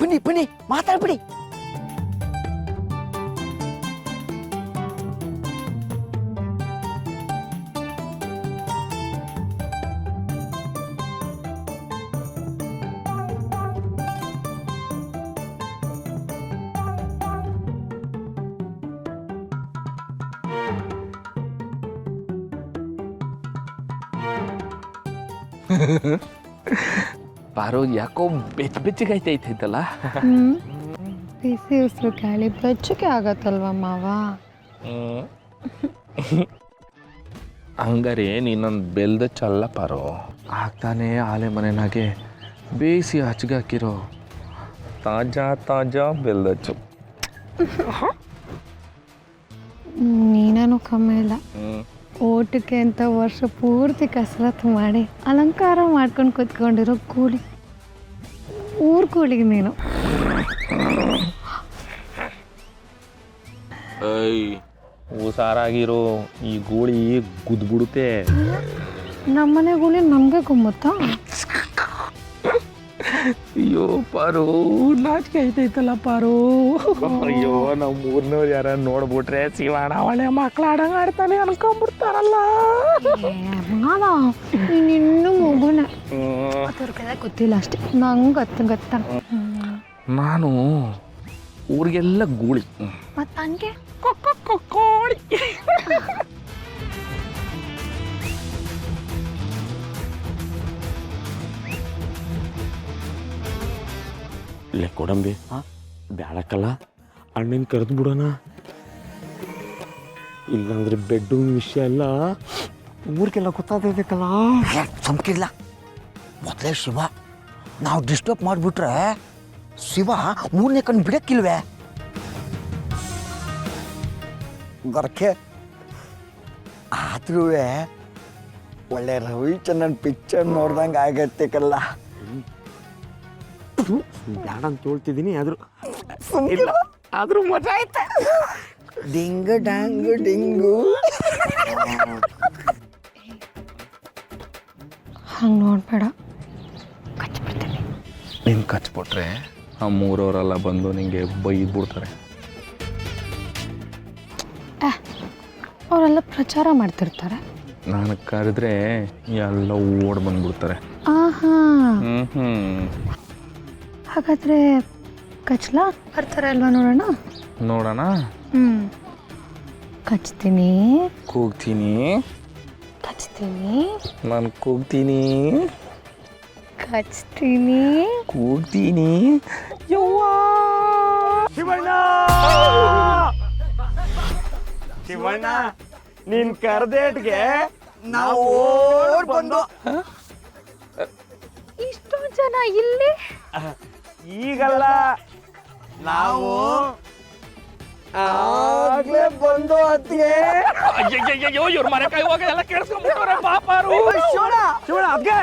ಬನ್ನಿ ಬನ್ನಿ ಮಾತಾಡ್ಬಿಡಿ. ಪಾರು ಯಾಕೋ ಬೆಚ್ಚಗಾಯ್ತೈತೈತಲ್ಲ. ಬಿಸಿ ಉಸಿರು ಗಾಳಿ ಬೆಚ್ಚಗೆ ಆಗತ್ತಲ್ವ ಮಾವ. ಹಂಗಾರೆ ನೀನೊಂದು ಬೆಲ್ದ ಚಲ್ಲ ಪಾರು. ಆಗ್ತಾನೆ ಆಲೆ ಮನೆನಾಗೆ ಬೇಯಿಸಿ ಹಚ್ಗಾಕಿರೋ ತಾಜಾ ತಾಜಾ ಬೆಲ್ದಚ್ಚು. ನೀನೇನು ಕಮ್ಮಿ ಇಲ್ಲ. ಓಟಕ್ಕೆ ಅಂತ ವರ್ಷ ಪೂರ್ತಿ ಕಸರತ್ತು ಮಾಡಿ ಅಲಂಕಾರ ಮಾಡ್ಕೊಂಡು ಕೂತ್ಕೊಂಡಿರೋ ಕೂಲಿ ಊರ್ ಕೂಲಿಗೆ ನೀನು. ಹುಷಾರಾಗಿರೋ, ಈ ಗೂಳಿ ಗುದ್ಬಿಡುತ್ತೆ. ನಮ್ಮನೆ ಕೂಲಿ ನಮಗೆ ಗುಮ್ಮುತ್ತಾ? ಅಯ್ಯೋ ಪಾರು, ನಾಚಿಕೆ ಐತೈತಲ್ಲ ಪಾರು. ಅಯ್ಯೋ ನಾವು ಮೂರ್ನವ್ರು ಯಾರ ನೋಡ್ಬಿಟ್ರೆ ಶಿವಣ್ಣ ಒಳ್ಳೆ ಮಕ್ಳು ಆಡಂಗ ಆಡ್ತಾನೆ ಅನ್ಕೊಂಡ್ಬಿಡ್ತಾರಲ್ಲ. ನೀನಿನ್ನೂ ಮಗುನ ಗೊತ್ತಿಲ್ಲ ಅಷ್ಟೇ. ನಂಗೆ ಗೊತ್ತ. ನಾನು ಊರಿಗೆಲ್ಲ ಗೂಳಿ ಮತ್ತು ನನಗೆ ಕೋಳಿ. ಇಲ್ಲೇ ಕೊಡಂಬಿ ಬ್ಯಾಡಕ್ಕಲ್ಲ, ಅಣ್ಣನ ಕರೆದು ಬಿಡೋಣ. ಇಲ್ಲಾಂದ್ರೆ ಬೆಡ್ಡು ವಿಷಯ ಎಲ್ಲ ಊರಿಗೆಲ್ಲ ಗೊತ್ತಾಗಬೇಕಲ್ಲ. ಸಂಕಿಲ್ಲ ಮೊದಲೇ ಶಿವ ನಾವು ಡಿಸ್ಟರ್ಬ್ ಮಾಡಿಬಿಟ್ರೆ ಶಿವ ಮೂರನೇ ಕಣ್ಣು ಬಿಡಕ್ಕಿಲ್ವೇ? ಗೊರಕೆ ಆದ್ರೂ ಒಳ್ಳೆ ರವಿಚಂದ್ರನ್ ಪಿಕ್ಚರ್ ನೋಡ್ದಂಗೆ ಆಗತ್ತೇಕಲ್ಲ. ಬ್ಯಾಡ ಅಂತ ಹೇಳ್ತಿದ್ದೀನಿ, ಆದ್ರೂ ಮಜಾ ಆಯ್ತ. ಡಿಂಗು ಡಾಂಗು ಡಿಂಗು. ಹಂಗೆ ನೋಡ್ಬೇಡ, ಕಚ್ಬಿಡ್ತೀನಿ. ನೀನು ಕಚ್ಬಿಟ್ರೆ ಆ ಮೂರವರೆಲ್ಲ ಬಂದು ನಿಂಗೆ ಬೈದ್ಬಿಡ್ತಾರೆ. ಅವರೆಲ್ಲ ಪ್ರಚಾರ ಮಾಡ್ತಿರ್ತಾರೆ. ನಾನು ಕರೆದ್ರೆ ಎಲ್ಲ ಓಡ್ ಬಂದ್ಬಿಡ್ತಾರೆ. ಹಾಗಾದ್ರೆ ಕಚ್ಲಾ ಬರ್ತಾರೆ ಅಲ್ವಾ? ನೋಡೋಣ. ಕಚ್ತೀನಿ, ಕೂಗ್ತೀನಿ, ಕಚ್ತೀನಿ, ನಾನು ಕೂಗ್ತೀನಿ, ಕಚ್ತೀನಿ, ಕೂಗ್ತೀನಿ. ಶಿವಣ್ಣ ಶಿವಣ್ಣ, ನೀನ್ ಕರ್ದೇಟ್ಗೆ ನಾವು ಓಡ್ ಬಂದು ಇಷ್ಟೊಂದು ಜನ ಇಲ್ಲಿ. ಈಗಲ್ಲ, ನಾವು ಆಗ್ಲೇ ಬಂದು ಅತ್ತಿಗೆ. ಅಯ್ಯಯ್ಯೋ, ಇವ್ರ ಮನೆ ಕೈ ಹೋಗಿ ಎಲ್ಲ ಕೇಳಿಸ್ಕೊಂಡ್ಬಿಟ್ಟವ್ರೆ ಪಾಪಾರು. ಶಿವಣ್ಣ ಅದ್ಗೆ